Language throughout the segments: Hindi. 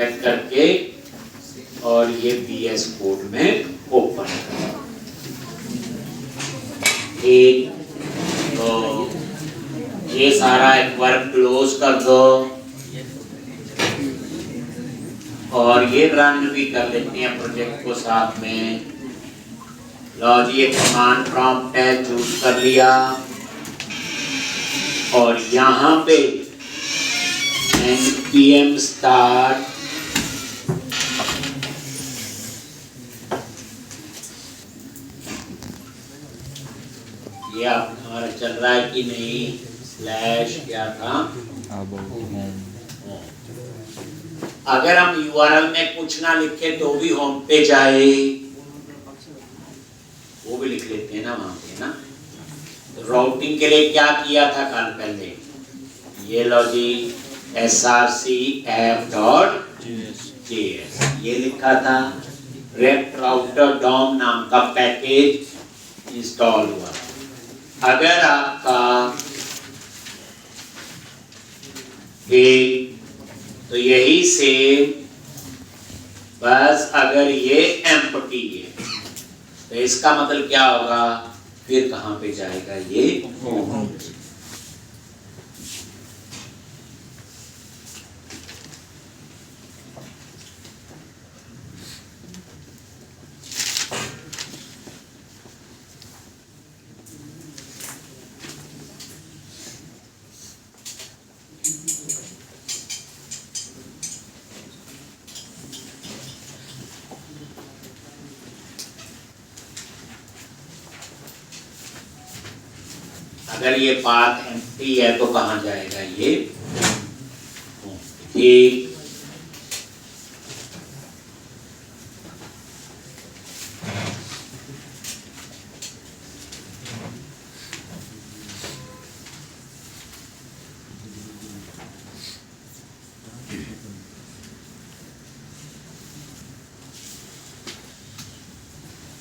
सेलेक्ट करके और ये VS कोड में ओपन करो। ठीक, तो ये सारा एक वर्क क्लोज कर दो और ये रन भी कर लेते हैं प्रोजेक्ट को साथ में। लो जी, एक कमांड प्रॉम्प्ट है, चूज कर लिया और यहाँ पे npm start ये आप हमारा चल रहा है कि नहीं, स्लैश क्या था, अगर हम URL में कुछ ना लिखे तो भी होम पे जाए, वो भी लिख लेते हैं ना वहां पे ना। तो राउटिंग के लिए क्या किया था कल पहले, ये लो जी src app.js ये लिखा था। रेक्ट राउटर डॉम नाम का पैकेज इंस्टॉल हुआ। अगर आपका तो यही से बस, अगर ये एम्प्टी है तो इसका मतलब क्या होगा, फिर कहां पे जाएगा ये होम। अगर ये पाथ एम्प्टी है तो कहां जाएगा ये, ठीक।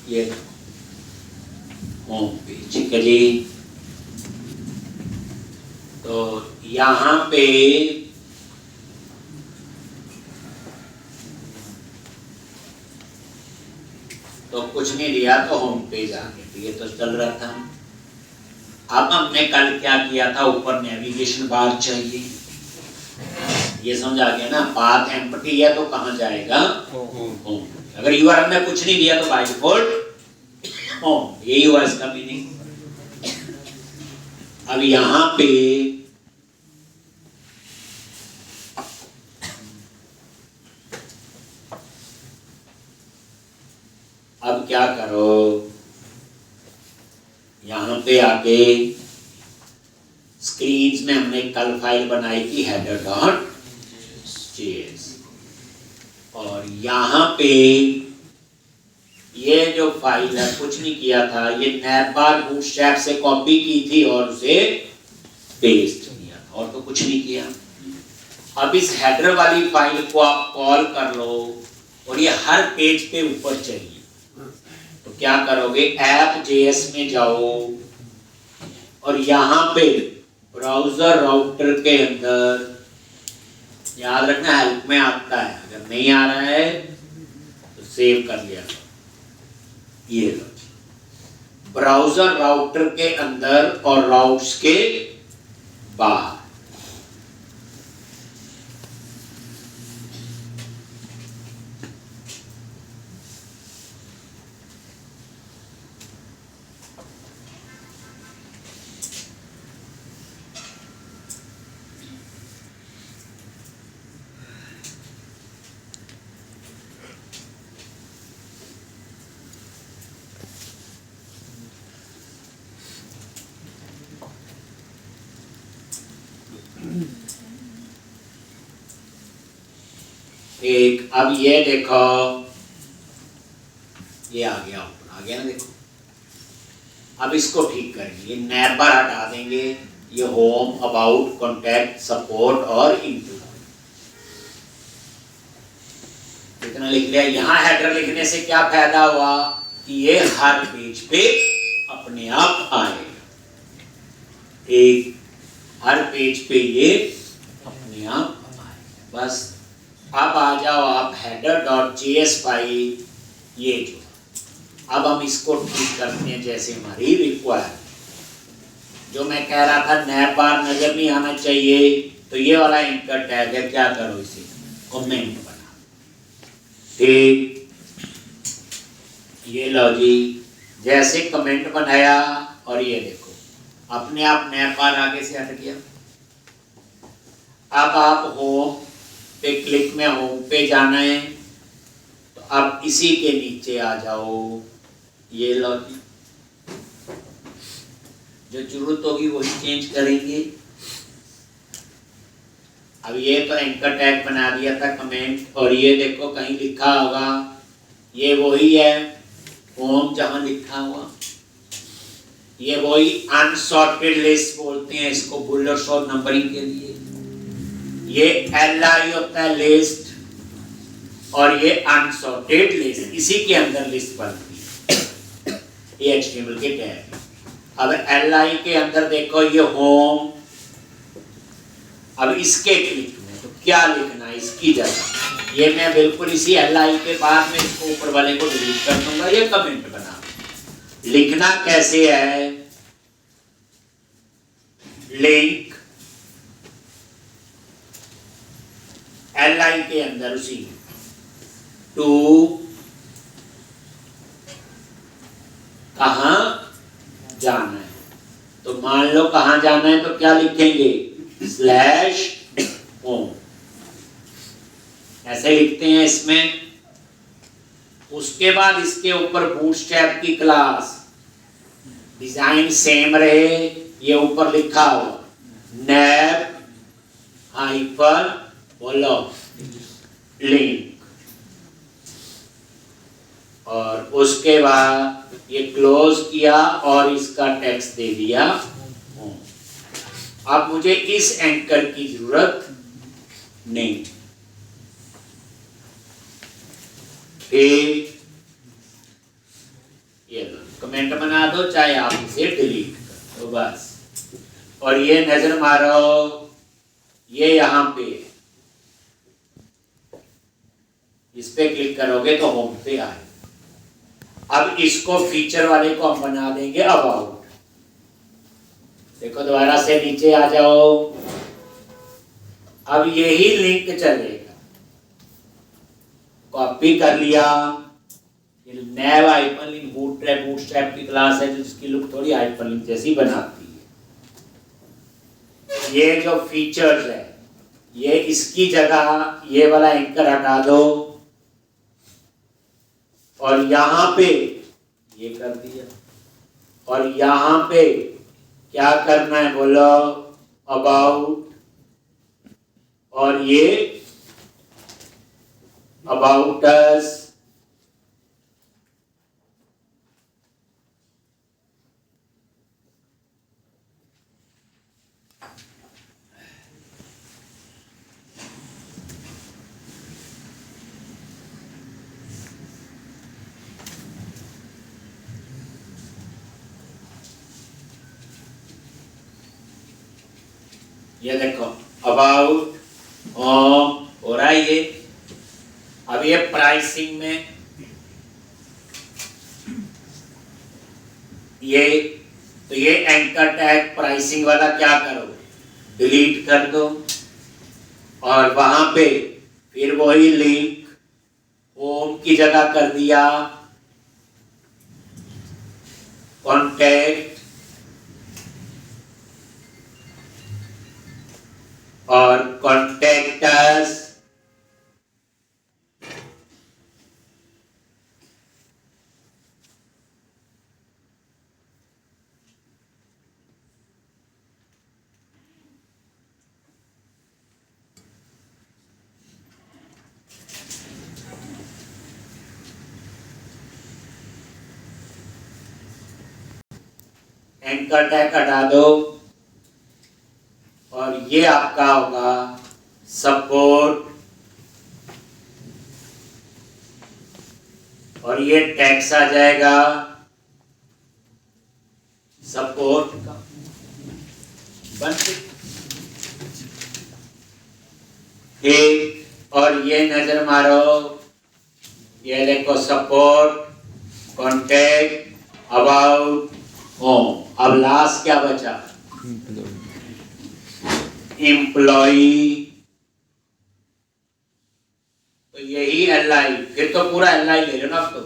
ये होम पेज, ठीक है जी। तो यहाँ पे तो कुछ नहीं दिया तो होम पेज आ गया, तो ये तो चल रहा था। अब हमने कल क्या किया था, ऊपर नेविगेशन बार चाहिए, ये समझ आ गया ना। पाथ एम्प्टी है तो कहाँ जाएगा, होम। अगर URL में कुछ नहीं दिया तो बाय डिफॉल्ट होम, यही हुआ इसका मीनिंग। अब यहाँ पे अब क्या करो, यहाँ पे आके स्क्रीन्स में हमने कल फाइल बनाई थी header.js और यहाँ पे ये जो फाइल है कुछ नहीं किया था, ये नैपबार बूटस्ट्रैप से कॉपी की थी और उसे पेस्ट किया था, और तो कुछ नहीं किया। अब इस हेडर वाली फाइल को आप कॉल कर लो और ये हर पेज पे ऊपर चाहिए, तो क्या करोगे, app.js में जाओ और यहाँ पे ब्राउजर राउटर के अंदर, याद रखना हेल्प में आता है, अगर नहीं आ रहा है तो सेव कर लिया। ये लो ब्राउजर राउटर के अंदर और राउट्स के बाहर, एक। अब ये देखो, ये आ गया, ऊपर आ गया ना, देखो। अब इसको ठीक करेंगे, ये नैपबार हटा देंगे, ये होम, अबाउट, कॉन्टैक्ट, सपोर्ट और इनपुट इतना लिख लिया। यहाँ हेडर लिखने से क्या फायदा हुआ कि ये हर पेज पे अपने आप आएगा, एक हर पेज पे ये अपने आप आएगा, बस अब आ जाओ आप header.js फाइल, ये जो अब हम इसको ठीक करते हैं जैसे हमारी रिक्वायर। जो मैं कह रहा था नैप बार नजर नहीं आना चाहिए, तो ये वाला एंकर टैग है, क्या करो इसे कमेंट बना। ठीक, ये लो जी, जैसे कमेंट बनाया और ये देखो अपने आप नैप बार आगे से हट गया। अब आप होम पे क्लिक में होम पे जाना है, तो अब इसी के नीचे आ जाओ, ये लो जी, जो जरूरत होगी वही चेंज करेंगे। अब ये तो एंकर टैग बना दिया था कमेंट, और ये देखो कहीं लिखा होगा, ये वही है होम जहां लिखा हुआ, ये वही अनसॉर्टेड लिस्ट बोलते हैं इसको, बुलेट शॉर्ट नंबरिंग के लिए। ये LI होता है लिस्ट, और ये अनसॉर्टेड लिस्ट, इसी के अंदर लिस्ट बनती है, ये HTML के टैग। अब LI के अंदर देखो ये होम, अब इसके क्लिक में तो क्या लिखना है इसकी जगह, ये मैं बिल्कुल इसी LI के बाद में इसको ऊपर वाले को डिलीट कर दूंगा, ये कमेंट बना। लिखना कैसे है, लिंक LI के अंदर उसी टू कहां जाना है, तो मान लो कहां जाना है तो क्या लिखेंगे /home, ऐसे लिखते हैं इसमें। उसके बाद इसके ऊपर बूटस्ट्रैप की क्लास, डिजाइन सेम रहे, ये ऊपर लिखा हुआ नैप हाइफन बोलो लिंक, और उसके बाद ये क्लोज किया और इसका टेक्स्ट दे दिया होम। अब मुझे इस एंकर की जरूरत नहीं, फिर ये कमेंट बना दो, चाहे आप इसे डिलीट कर दो बस। और ये नजर मारो, ये यहां पे इस पे क्लिक करोगे तो होम पे आए। अब इसको फीचर वाले को हम बना देंगे अबाउट। देखो दोबारा से नीचे आ जाओ, अब यही लिंक चलेगा, कॉपी कर लिया, नैव हाइपरलिंक बूटस्ट्रैप की क्लास है जिसकी लुक थोड़ी हाइपरलिंक जैसी बनाती है। ये जो फीचर्स है, ये इसकी जगह ये वाला एंकर हटा दो, और यहां पे ये कर दिया, और यहां पे क्या करना है बोलो अबाउट, और ये अबाउट अस, ये देखो अबाउट होम हो रहा है ये। अब ये प्राइसिंग में ये, तो ये एंकर टैग प्राइसिंग वाला क्या करो डिलीट कर दो, और वहां पे फिर वही लिंक होम की जगह कर दिया कॉन्टैक्ट, और कॉन्टैक्टस, एंकर टैग हटा दो, और ये आपका होगा सपोर्ट, और ये टैक्स आ जाएगा सपोर्ट का बन ठीक, और और ये नजर मारो, ये देखो सपोर्ट, कॉन्टेक्ट, अबाउट, होम। अब लास्ट क्या बचा? एम्प्लॉई। तो यही एलआई, फिर तो पूरा एलआई ले लो ना। अब तो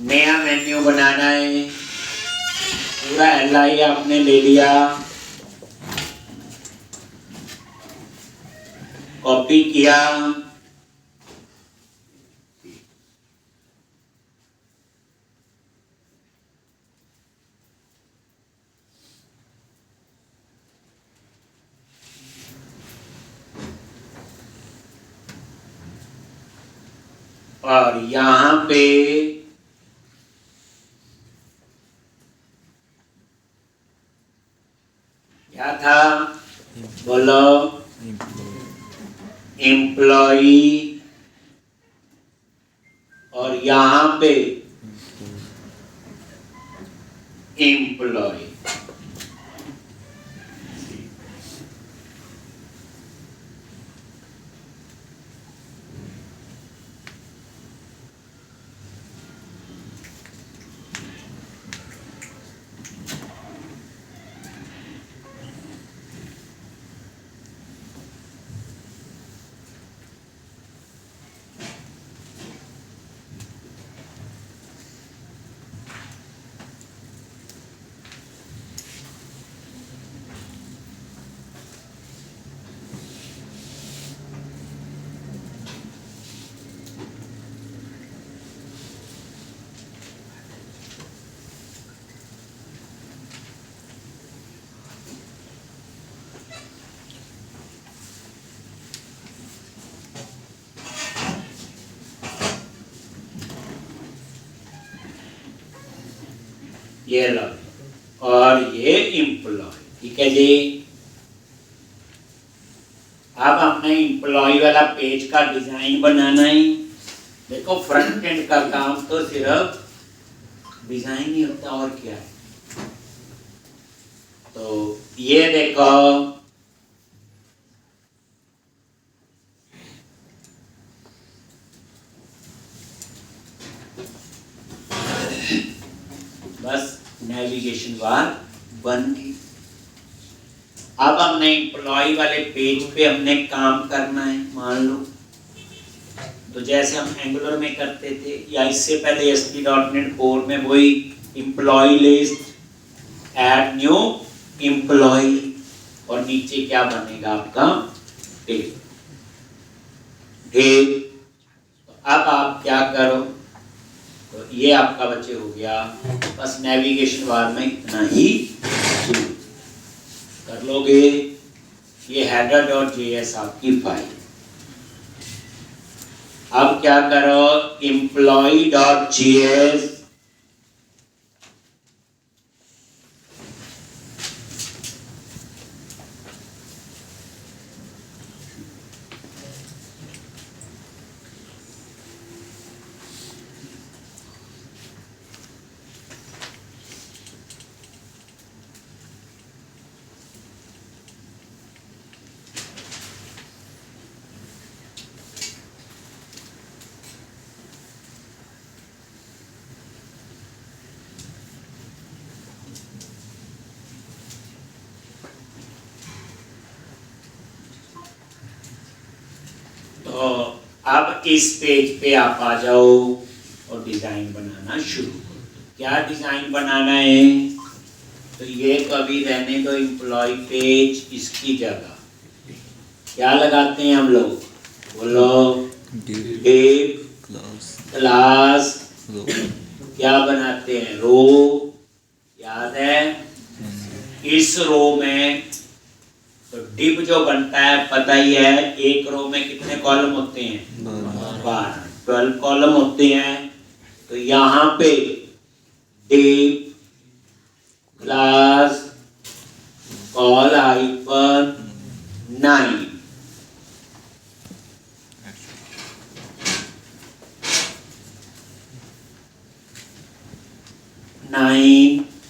नया मेन्यू बनाना है, पूरा एलआई आपने ले लिया, कॉपी किया, और यहां पे क्या था बोलो? एम्प्लॉई, और यहां पे एम्प्लॉय। ये लो, और ये एम्प्लॉय। ठीक है जी। अब हमने एम्प्लॉय वाला पेज का डिजाइन बनाना है। देखो फ्रंट एंड का काम तो सिर्फ डिजाइन ही होता, और क्या है। तो ये देखो, बस नेविगेशन बार बन गई। अब हमने एम्प्लॉय वाले पेज पे हमने काम करना है। मान लो तो जैसे हम एंगुलर में करते थे, या इससे पहले ASP.NET Core में वही employee list, add new employee, और नीचे क्या बनेगा आपका? टेब। तो अब आप क्या करो, तो ये आपका बच्चे हो गया। बस नेविगेशन बार में इतना ही कर लोगे। ये header.js आपकी फाइल। अब क्या करो, employee.js, तो अब इस पेज पे आप आ जाओ और डिजाइन बनाना शुरू करो। क्या डिजाइन बनाना है? तो ये कभी रहने दो एम्प्लॉय पेज, इसकी जगह क्या लगाते हैं हम लोग? बोलो। डिव क्लास, क्या बनाते हैं? रो। याद है? इस रो में तो डिव जो बनता है पता ही है, एक रो में कितने कॉलम होते हैं? 12 कॉलम होते हैं। तो यहाँ पे डिव क्लास कॉल हाइफन 9,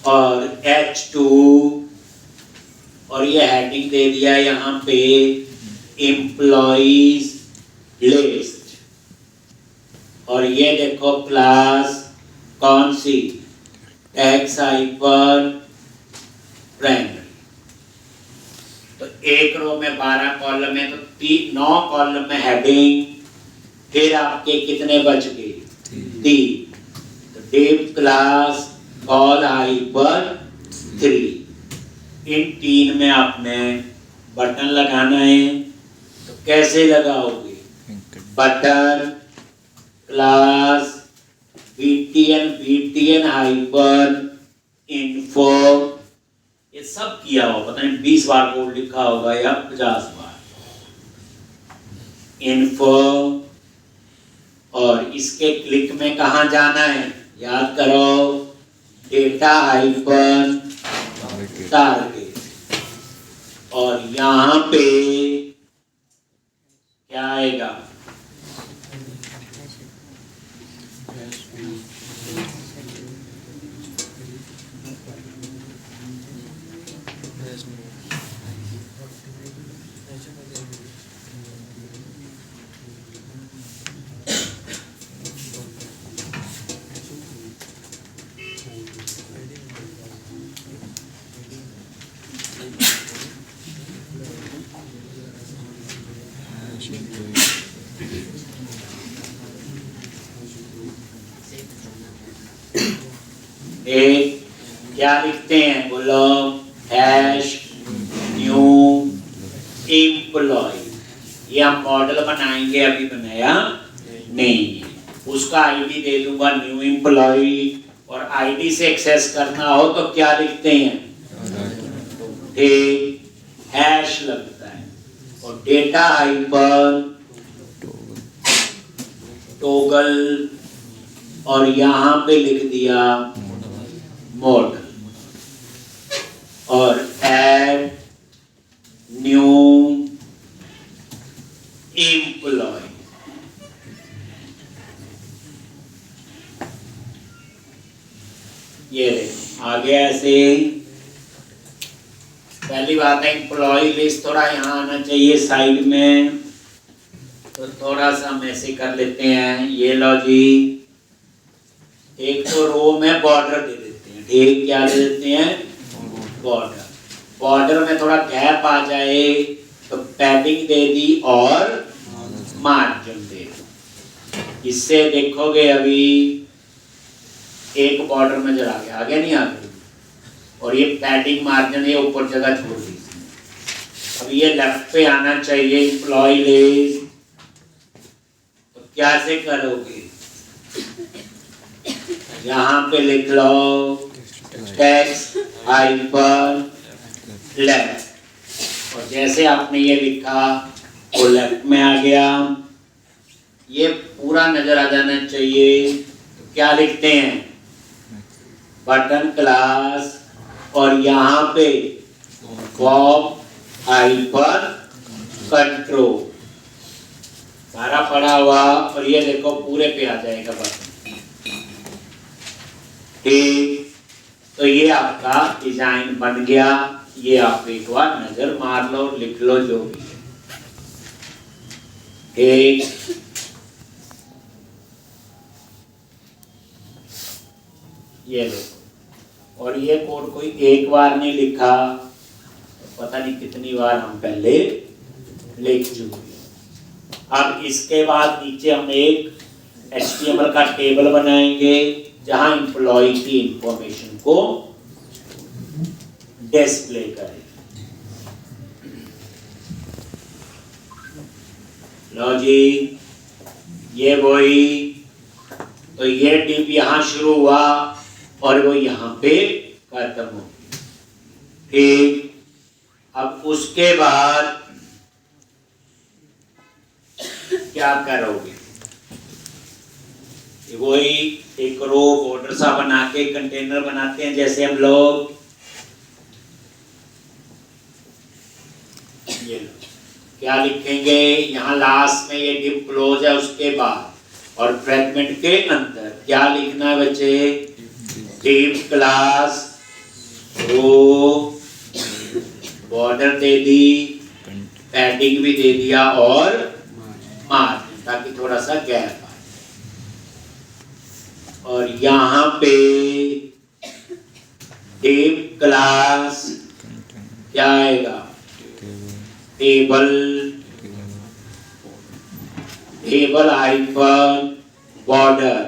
और H2, और ये हेडिंग दे दिया यहाँ पे एम्प्लॉइज लिस्ट, और ये देखो क्लास कौन सी, टैक्स हाइपर प्राइमरी। तो एक रो में 12 कॉलम है, तो 9 कॉलम में हेडिंग, फिर आपके कितने बच गए, 3। तो डिव क्लास कॉल हाइपर 3। इन 3 में आपने बटन लगाना है। तो कैसे लगाओगे, button class btn hyper info, ये सब किया हो, पता नहीं 20 बार कोड लिखा होगा या 50 बार। इन्फो, और इसके क्लिक में कहाँ जाना है, याद करो, डेटा हाइपर टारगेट, और यहां पे क्या आएगा, एक क्या लिखते हैं, बोलो, हैश न्यू एम्प्लॉय। ये हम मॉडल बनाएंगे, अभी बनाया नहीं है। उसका आईडी दे दूंगा न्यू एम्प्लॉय, और आईडी से एक्सेस करना हो तो क्या लिखते हैं, हैश लगता है, और डेटा हाइपर टॉगल, और यहां पे लिख दिया मॉडल, और ऐड न्यू एम्प्लॉय। ये आगे ऐसे, पहली बात है एम्प्लॉय लिस्ट थोड़ा यहाँ आना चाहिए साइड में, तो थोड़ा सा हम ऐसे कर लेते हैं। ये लो जी, एक तो रो में बॉर्डर दे देते हैं, ठीक, क्या दे देते हैं, बॉर्डर। बॉर्डर में थोड़ा गैप आ जाए तो पैडिंग दे दी और मार्जिन दे दी। इससे देखोगे अभी एक बॉर्डर नजर आ गया, आगे नहीं आ गया, और ये पैडिंग मार्जिन ये ऊपर जगह छोड़ दी। अब ये लेफ्ट पे आना चाहिए एम्प्लॉय लिस्ट, तो कैसे करोगे, यहाँ पे लिख लो टैक्स हाइपर लेफ्ट, और जैसे आपने ये लिखा वो लेफ्ट में आ गया। ये पूरा नजर आ जाना चाहिए, तो क्या लिखते हैं, बटन क्लास, और यहाँ पे बॉब हाइपर कंट्रोल, सारा पड़ा हुआ, और ये देखो पूरे पे आ जाएगा बटन, ठीक। तो ये आपका डिजाइन बन गया। ये आप एक बार नजर मार लो, लिख लो जो भी है, ठीक। ये लो, और ये कोड कोई एक बार नहीं लिखा, पता नहीं कितनी बार हम पहले लिख चुके। अब इसके बाद नीचे हम एक HTML का टेबल बनाएंगे जहां एम्प्लॉय की इंफॉर्मेशन को डिस्प्ले करें। लो जी, ये वही, तो ये डिव यहां शुरू हुआ और वो यहां पे खत्म हो गया, ठीक। अब उसके बाद क्या करोगे, वही एक रो बॉर्डर सा बना के कंटेनर बनाते हैं जैसे हम लोग, ये क्या लिखेंगे, यहाँ लास्ट में ये डिव क्लोज है, उसके बाद और फ्रेगमेंट के अंदर क्या लिखना है बच्चे, डिव क्लास रो, बॉर्डर दे दी पैडिंग भी दे दिया और मार्जिन, ताकि थोड़ा सा गैप आए। और यहाँ पे डिव क्लास क्या आएगा, table, table hyphen border,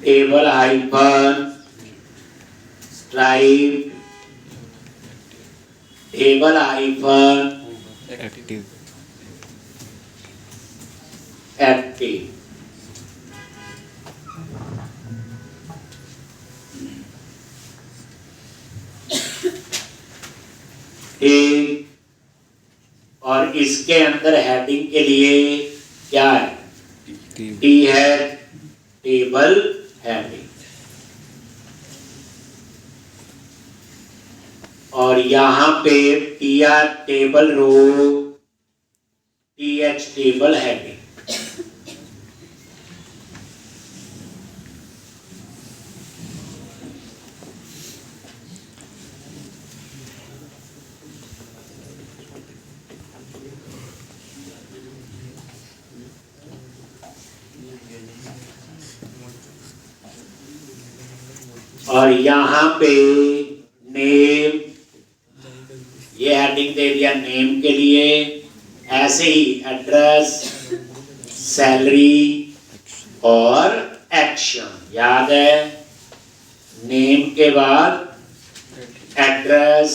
table hyphen stripe, table hyphen active, active. ठीक, और इसके अंदर हेडिंग के लिए क्या है, टी है, टेबल हेडिंग। और यहाँ पे TR table row, TH table heading. और यहाँ पे नेम, ये हेडिंग दे दिया नेम के लिए। ऐसे ही एड्रेस, सैलरी और एक्शन, याद है, नेम के बाद एड्रेस,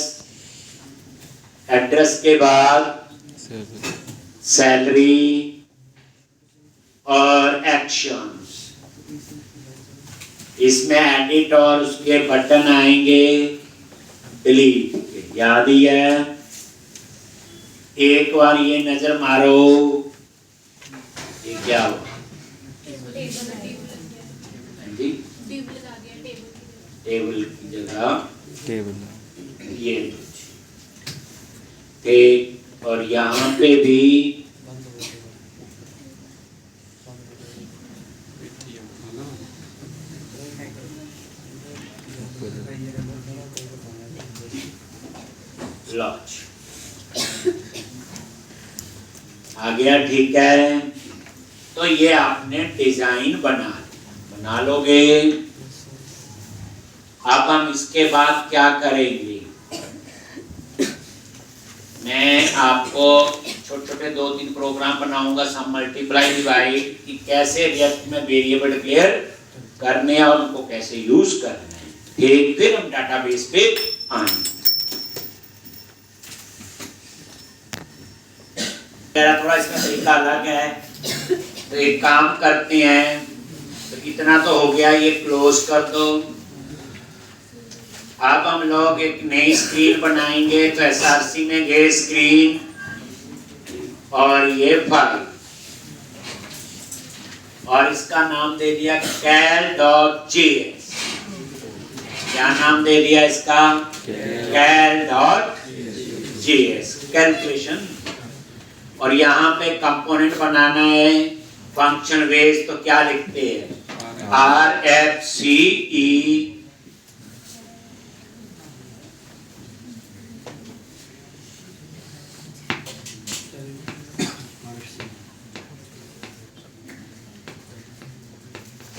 एड्रेस के बाद सैलरी और एक्शंस। इसमें एडिट और उसके बटन आएंगे डिलीट के, याद ही है। एक बार ये नजर मारो, ये क्या हुआ, टेबल की जगह टेबल, ये ठीक। और यहाँ पे भी लॉन्च आ गया, ठीक है। तो ये आपने डिजाइन बना लोगे। अब हम इसके बाद क्या करेंगे, मैं आपको छोटे छोटे 2-3 प्रोग्राम बनाऊंगा, सम मल्टीप्लाई डिवाइड, कि कैसे रिएक्ट में वेरिएबल डिक्लेयर करने हैं और उनको कैसे यूज करना है। ठीक, फिर हम डाटाबेस पे आएंगे। मेरा थोड़ा इसका तरीका अलग है, तो एक काम करते हैं, तो इतना तो हो गया, ये क्लोज कर दो। अब हम लोग एक नई स्क्रीन बनाएंगे, तो एसआरसी में गए स्क्रीन और ये फाइल, और इसका नाम दे दिया cal.js। क्या नाम दे दिया इसका, cal.js, कैलकुलेशन। और यहाँ पे कंपोनेंट बनाना है, फंक्शन बेस, तो क्या लिखते हैं, RFCE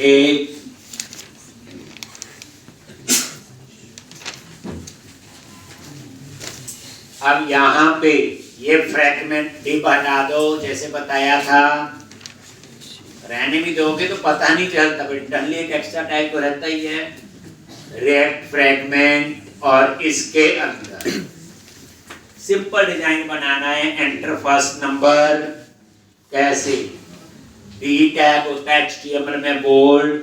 एक। अब यहाँ पे ये फ्रैगमेंट भी बना दो, जैसे बताया था। रहने भी दोगे तो पता नहीं चलता, बट इंटरनली एक एक्स्ट्रा टाइप तो रहता ही है, रिएक्ट फ्रैगमेंट। और इसके अंदर सिंपल डिजाइन बनाना है, एंटर फर्स्ट नंबर, कैसे, डी टैग होता है HTML में बोल्ड,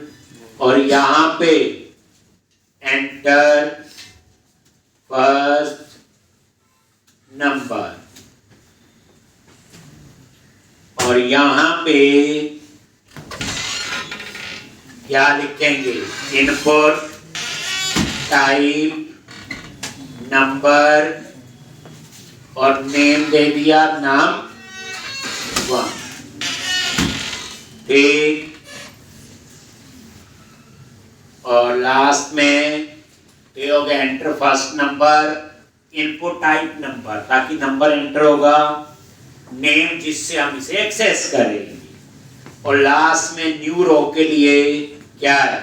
और यहाँ पे एंटर फर्स्ट नंबर, और यहाँ पे क्या लिखेंगे, इनपुट टाइप नंबर, और नेम दे दिया नाम 1। ठीक, और लास्ट में ये हो गया enter first number, input type number, ताकि नंबर एंटर होगा, नेम जिससे हम इसे एक्सेस करेंगे, और लास्ट में न्यू रो के लिए क्या है,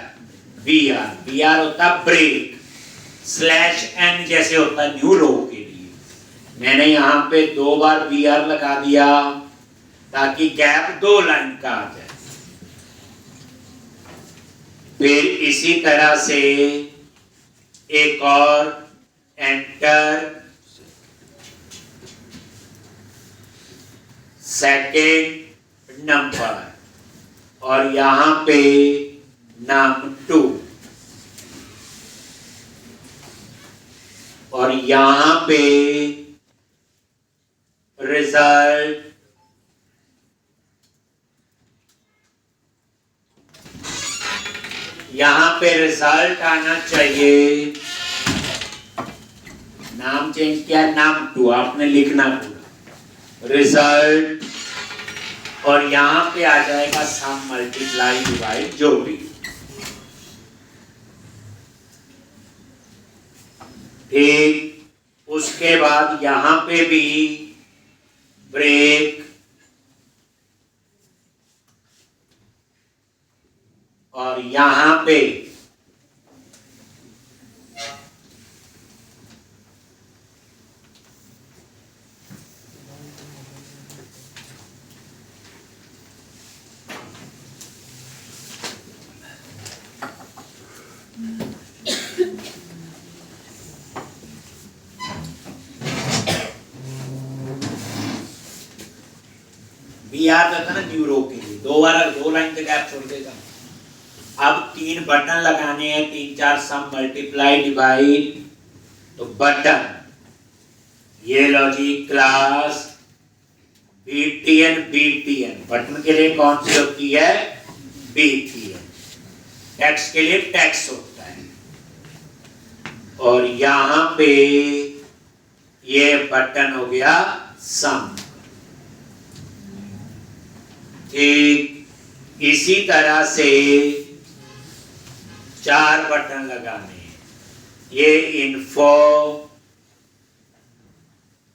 BR, BR होता है ब्रेक, /n जैसे होता है न्यू रो के लिए। मैंने यहाँ पे 2 बार BR लगा दिया ताकि गैप 2 लाइन का आ जाए। फिर इसी तरह से एक और एंटर सेकेंड नंबर, और यहां पे num2, और यहां पे रिजल्ट यहां पे रिजल्ट आना चाहिए, नाम चेंज किया num2, आपने लिखना पूरा रिजल्ट, और यहां पे आ जाएगा सम मल्टीप्लाई डिवाइड जो भी। ठीक, उसके बाद यहां पे भी ब्रेक, और यहां पे BR था ना न्यू रो के लिए, 2 बार 2 लाइन का गैप छोड़ देगा। अब 3 बटन लगाने हैं, 3 4 सम मल्टीप्लाई डिवाइड, तो बटन ये लो जी, क्लास BTN, बटन के लिए कौन सी होती है, BTN, टेक्स्ट के लिए टेक्स्ट होता है, और यहां पे ये बटन हो गया सम। ठीक इसी तरह से 4 बटन लगाने हैं, ये इन्फो,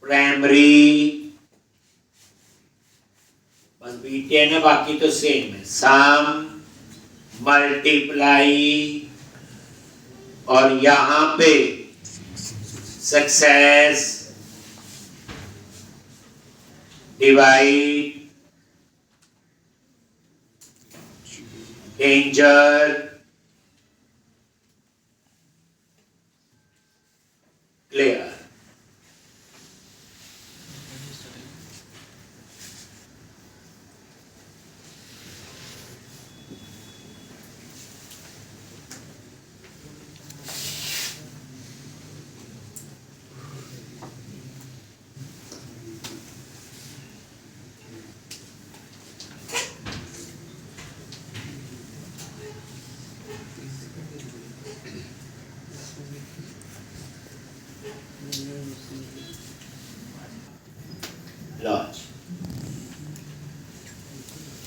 प्राइमरी, बस BTN है, बाकी तो सेम है, सम मल्टीप्लाई, और यहां पे सक्सेस डिवाइड, डेंजर, क्लियर।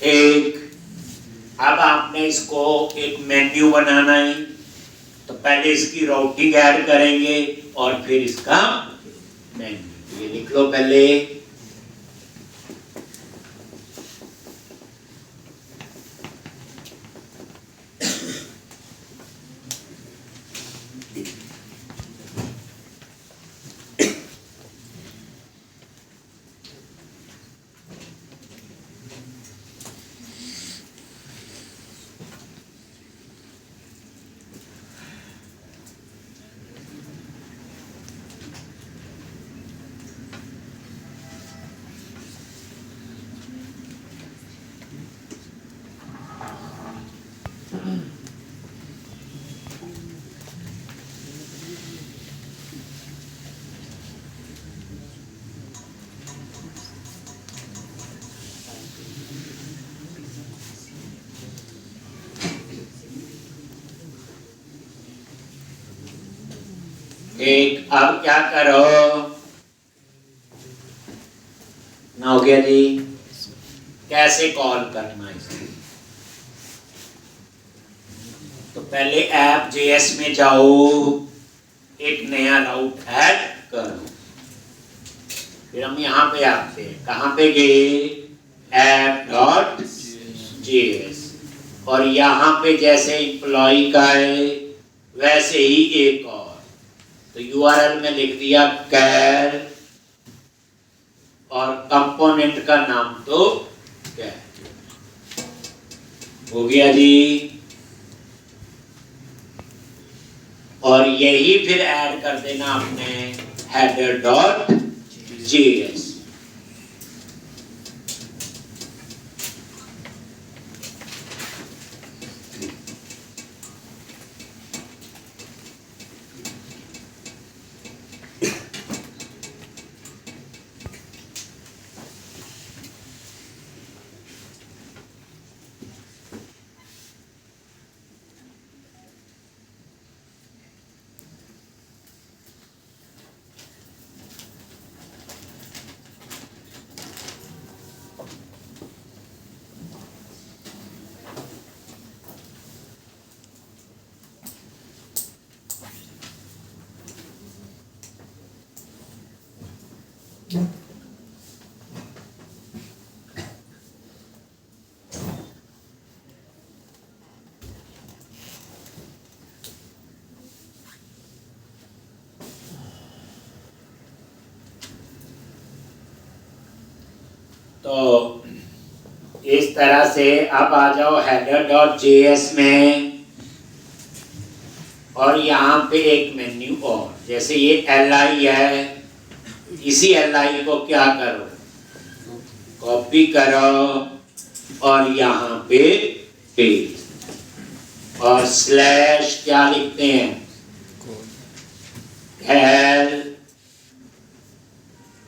एक, अब आपने इसको एक मेन्यू बनाना है, तो पहले इसकी राउटिंग ऐड करेंगे और फिर इसका मेन्यू, ये लिख लो पहले। एक, अब क्या करो ना, हो गया जी, कैसे कॉल करना इसको, तो पहले ऐप JS में जाओ, एक नया राउट ऐड करो। फिर हम यहाँ पे आते हैं, कहाँ पे गए, app.js, और यहाँ पे जैसे एम्प्लॉय का है वैसे ही एक और, तो URL में लिख दिया कैर और कंपोनेंट का नाम तो कैर। हो गया जी। और यही फिर ऐड कर देना आपने header.js। तो इस तरह से अब आ जाओ header.js में, और यहाँ पे एक मेन्यू और, जैसे ये li है, इसी li को क्या करो, कॉपी करो और यहाँ पे पेस्ट, और स्लैश क्या लिखते हैं, हेल्प,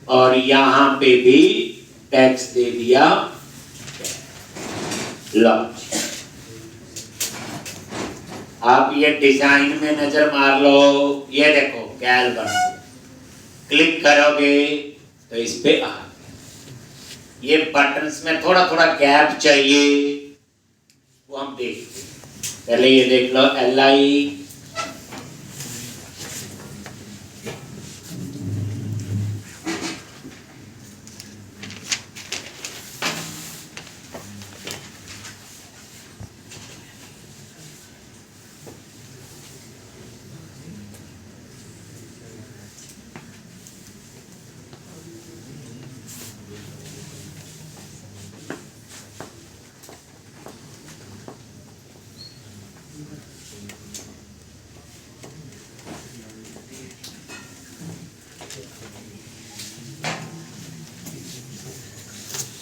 और यहाँ पे भी टेक्स्ट दे दिया लॉन्च। आप ये डिजाइन में नजर मार लो, ये देखो कैल बन, क्लिक करोगे तो इस पे आ, ये बटन्स में थोड़ा थोड़ा गैप चाहिए, वो हम देखते हैं। पहले ये देख लो li,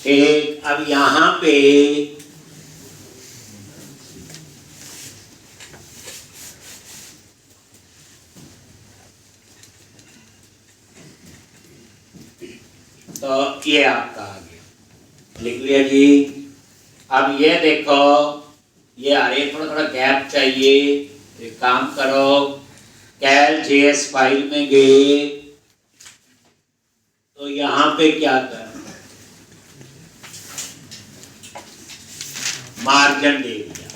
एक अब यहाँ पे तो ये आपका आ गया, लिख लिया जी। अब ये देखो, ये आ रही है, थोड़ा थोड़ा गैप चाहिए, एक काम करो, कैल JS फाइल में गए तो यहाँ पे क्या कर, मार्जिन दे दिया।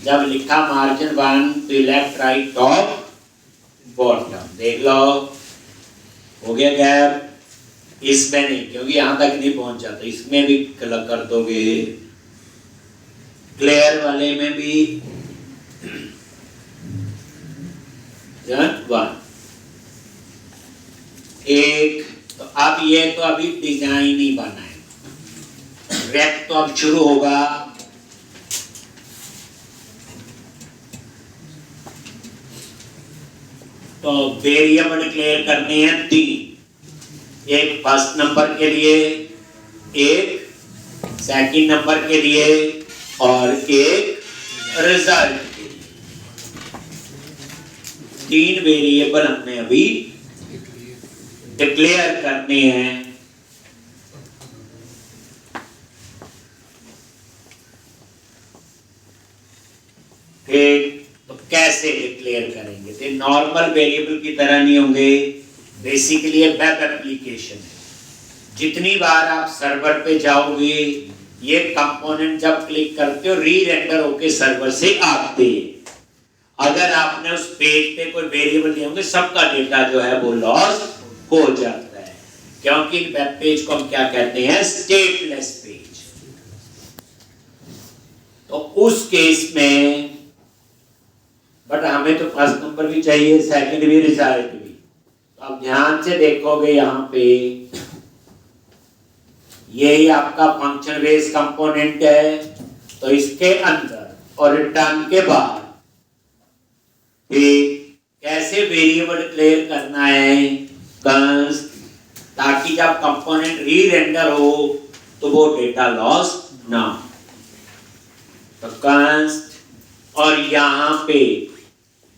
जब लिखा मार्जिन 1 तो लेफ्ट राइट टॉप बॉटम, देख लो हो गया गैप। इसमें नहीं, क्योंकि यहां तक नहीं पहुंचा, तो इसमें भी कर दोगे, क्लियर वाले में भी 1 एक। तो अब ये तो अभी डिजाइन ही बना है, रेप तो अब शुरू होगा। तो वेरिएबल डिक्लेयर करने हैं 3, एक फर्स्ट नंबर के लिए, एक सेकंड नंबर के लिए, और एक रिजल्ट के लिए। 3 वेरिएबल हमने अभी डिक्लेयर करने हैं। तो कैसे डिक्लेयर करेंगे, तो नॉर्मल वेरिएबल की तरह नहीं होंगे, बेसिकली वेब एप्लीकेशन है। जितनी बार आप सर्वर पे जाओगे, ये कंपोनेंट जब क्लिक करते हो री रेंडर होके सर्वर से आते हैं। अगर आपने उस पेज पे कोई वेरिएबल दिए होंगे सबका डेटा जो है वो लॉस हो जाता है, क्योंकि वेब पेज को हम क्या कहते हैं, स्टेटलेस पेज। तो उस केस में बट हमें तो फर्स्ट नंबर भी चाहिए, सेकंड भी, रिजल्ट भी। तो अब ध्यान से देखोगे यहाँ पे यही आपका फंक्शन बेस कंपोनेंट है, तो इसके अंदर और रिटर्न के बाहर कैसे वेरिएबल डिक्लेयर करना है, कंस्ट, ताकि जब कंपोनेंट री रेंडर हो तो वो डेटा लॉस ना हो। तो कंस्ट और यहाँ पे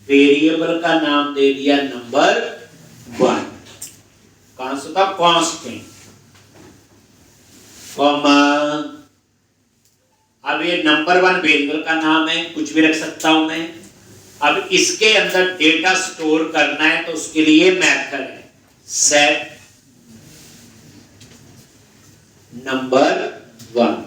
वेरिएबल का नाम दे दिया नंबर 1, कंस्ट का कांस्टेंट, कॉमा, अब ये नंबर 1 वेरिएबल का नाम है, कुछ भी रख सकता हूं मैं। अब इसके अंदर डेटा स्टोर करना है तो उसके लिए मेथड है सेट नंबर 1।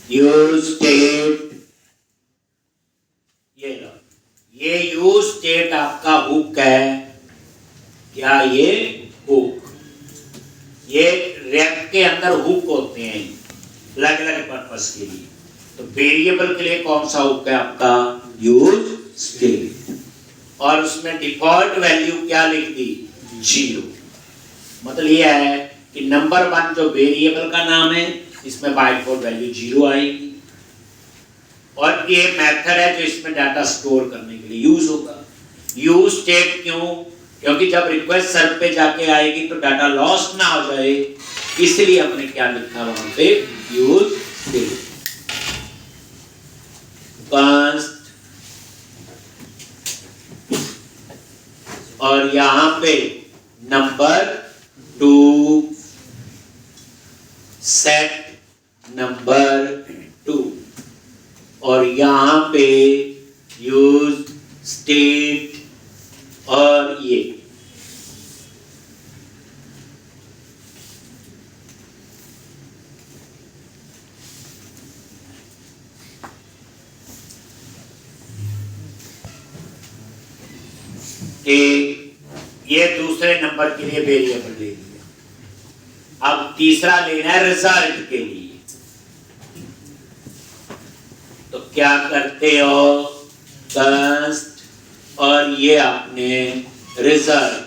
यूज स्टेट, ये यूज स्टेट आपका हुक है। क्या ये हुक, ये रैक के अंदर हुक होते हैं अलग अलग पर्पस के लिए। तो वेरिएबल के लिए कौन सा हुक है आपका, यूज स्टेट, और उसमें डिफॉल्ट वैल्यू क्या लिख दी, 0। मतलब ये है कि नंबर 1 जो वेरिएबल का नाम है इसमें बाय डिफॉल्ट वैल्यू 0 आएगी, और ये मेथड है जो इसमें डाटा स्टोर करने के लिए यूज होगा। यूज स्टेट क्यों, क्योंकि जब रिक्वेस्ट सर्व पे जाके आएगी तो डाटा लॉस ना हो जाए, इसलिए हमने क्या लिखा वहां पे, यूज स्टेट। कंस्ट, और यहां पे नंबर 2 सेट नंबर 2, और यहां पे यूज स्टेट, और ये दूसरे नंबर के लिए वेरिएबल ले लिया। अब तीसरा लेना है रिजल्ट के लिए। तो क्या करते हो, कंस्ट, और ये आपने रिजल्ट,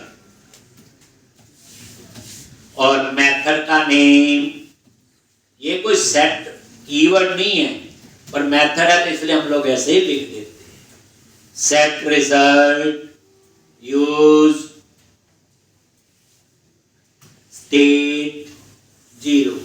और मेथड का नेम, ये कोई सेट कीवर्ड नहीं है पर मेथड है तो इसलिए हम लोग ऐसे ही लिख देते हैं, set result use state 0।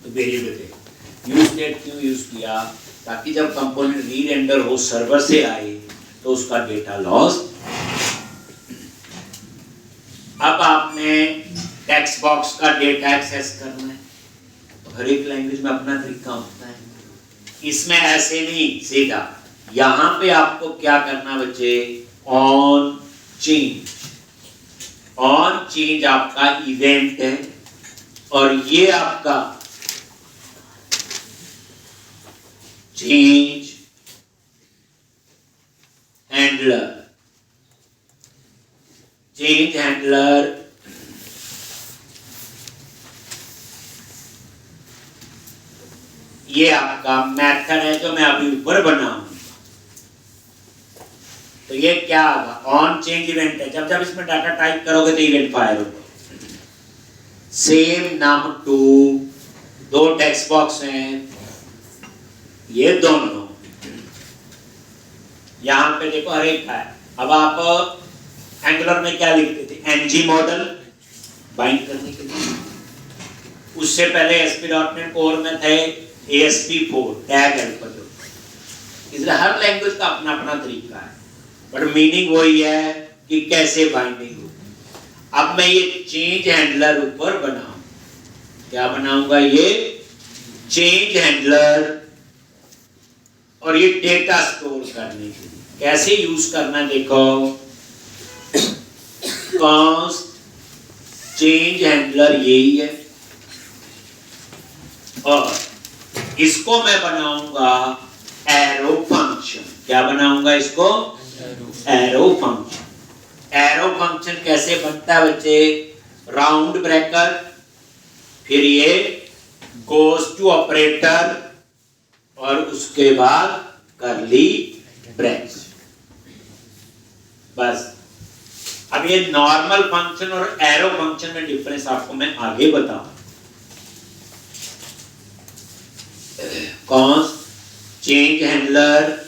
Variable use state क्यों यूज किया, ताकि जब कंपोनेंट री रेंडर हो सर्वर से आए तो उसका डेटा लॉस। अब आपने टेक्स्ट बॉक्स का डेटा एक्सेस करना है, तो हर एक लैंग्वेज में अपना तरीका होता है, इसमें ऐसे नहीं सीधा। यहां पे आपको क्या करना बच्चे, ऑन चेंज, ऑन चेंज आपका इवेंट है, और ये आपका चेंज हैंडलर, चेंज हैंडलर ये आपका मेथड है जो मैं अभी ऊपर बनाऊंगा। तो ये क्या होगा, ऑन चेंज इवेंट है। जब जब इसमें डाटा टाइप करोगे तो इवेंट फायर होगा। सेम नम टू, दो टेक्स्ट बॉक्स हैं, ये दोनों यहां पे देखो हर एक है। अब आप एंगुलर में क्या लिखते थे, एनजी मॉडल बाइंड करने के लिए, उससे पहले ASP.NET कोर में थे ASP4 टैग हेल्पर। इसलिए हर लैंग्वेज का अपना अपना तरीका है, बट मीनिंग वही है कि कैसे बाइंडिंग हो। अब मैं ये चेंज हैंडलर ऊपर बनाऊं, क्या बनाऊंगा, ये चेंज हैंडलर, और ये डेटा स्टोर करने के लिए कैसे यूज करना, देखो कॉन्स्ट चेंज हैंडलर यही है, और इसको मैं बनाऊंगा एरो फंक्शन। क्या बनाऊंगा इसको, एरो फंक्शन। एरो फंक्शन कैसे बनता है बच्चे, राउंड ब्रैकेट, फिर ये गोज टू ऑपरेटर, और उसके बाद करली ब्रैकेट, बस। अब ये नॉर्मल फंक्शन और एरो फंक्शन में डिफरेंस आपको मैं आगे बताऊं। कॉन्स्ट चेंज हैंडलर,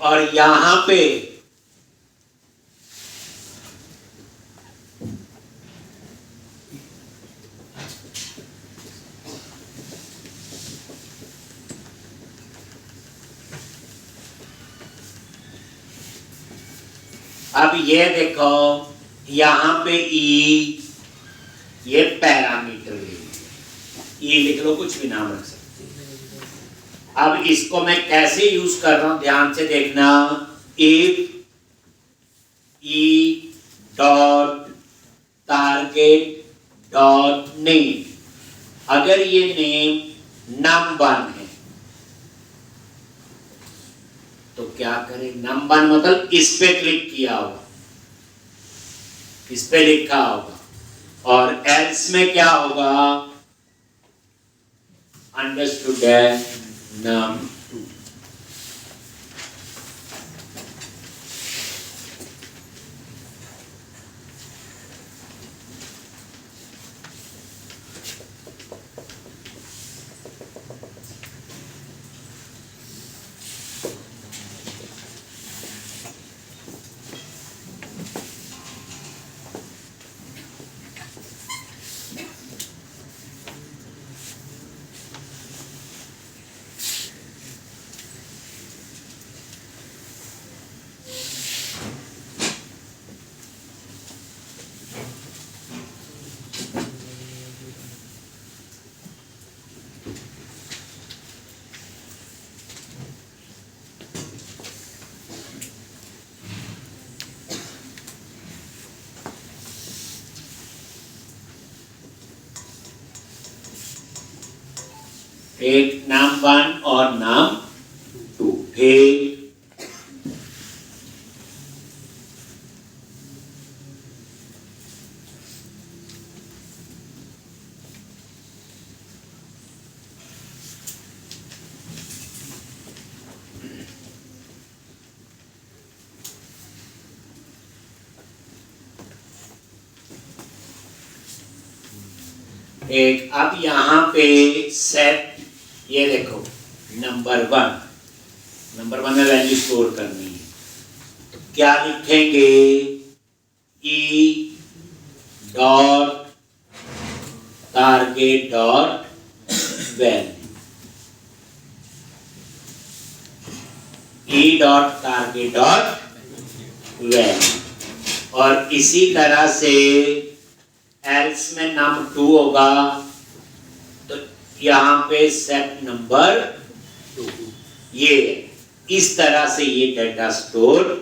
और यहां पे अब ये देखो, यहां पे ई, ये पैरामीटर ई लिख लो, कुछ भी नाम रख सकते। अब इसको मैं कैसे यूज कर रहा हूं, ध्यान से देखना। If E dot target dot name, अगर ये नेम num1 है तो क्या करें, num1 मतलब इस पे क्लिक किया होगा, इस पे लिखा होगा, और एल्स में क्या होगा, अंडरस्टूड है num2। एक num1 और num2, एक। अब यहां पे सेट, ये देखो नंबर वन में वैल्यू स्टोर करनी है, तो क्या लिखेंगे, E dot target dot value, E dot target dot value, और इसी तरह से एल्स में num2 होगा, तो यहां पे सेट नंबर 2। ये इस तरह से ये डाटा स्टोर हो।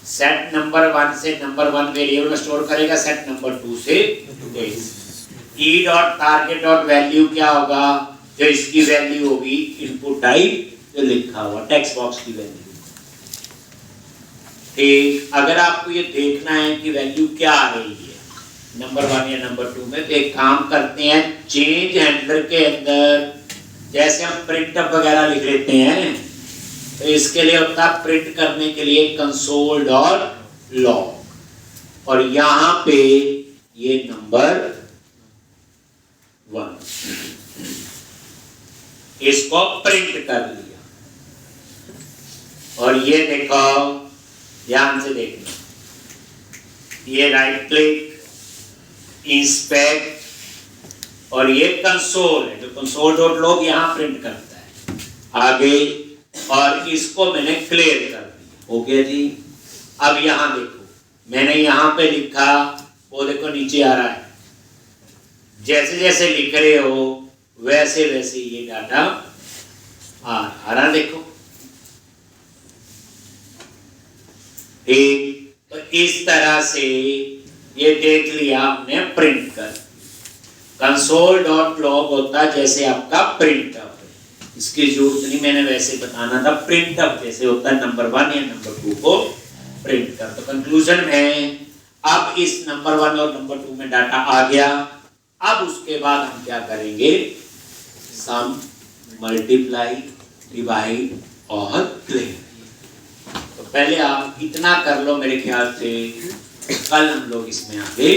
सेट नंबर 1 से नंबर 1 वेरिएबल में स्टोर करेगा, सेट नंबर 2 से e dot target dot value क्या होगा, जो इसकी वैल्यू होगी इनपुट टाइप जो लिखा हुआ टेक्स्ट बॉक्स की वैल्यू। ठीक, अगर आपको ये देखना है कि वैल्यू क्या आ रही है नंबर 1 या नंबर 2 में, तो एक काम करते हैं, चेंज हैंडलर के अंदर जैसे हम प्रिंटअप वगैरह लिख लेते हैं, तो इसके लिए होता है प्रिंट करने के लिए कंसोल डॉट लॉग, और यहां पे ये नंबर 1 इसको प्रिंट कर लिया। और ये देखो, ध्यान से देखना, ये राइट क्लिक, इंस्पेक्ट, और ये कंसोल है, जो कंसोल डॉट लॉग यहां प्रिंट करता है आगे, और इसको मैंने क्लियर कर दिया। ओके जी, अब यहां देखो, मैंने यहां पे लिखा, वो देखो नीचे आ रहा है, जैसे जैसे लिख रहे हो वैसे वैसे ये डाटा आ रहा, देखो। ठीक, तो इस तरह से ये देख लिया हमने प्रिंट कर। कंसोल डॉट लॉग होता है जैसे आपका प्रिंटअप है, इसकी जरूरत नहीं, मैंने वैसे बताना था, प्रिंटअप जैसे होता है नंबर 1 या नंबर 2 को प्रिंट कर। तो कंक्लूजन में अब इस नंबर 1 और नंबर 2 में डाटा आ गया। अब उसके बाद हम क्या करेंगे, सम, मल्टीप्लाई, डिवाइड और क्लियर। तो पहले आप इतना कर लो, मेरे ख्याल से कल हम लोग इसमें आगे।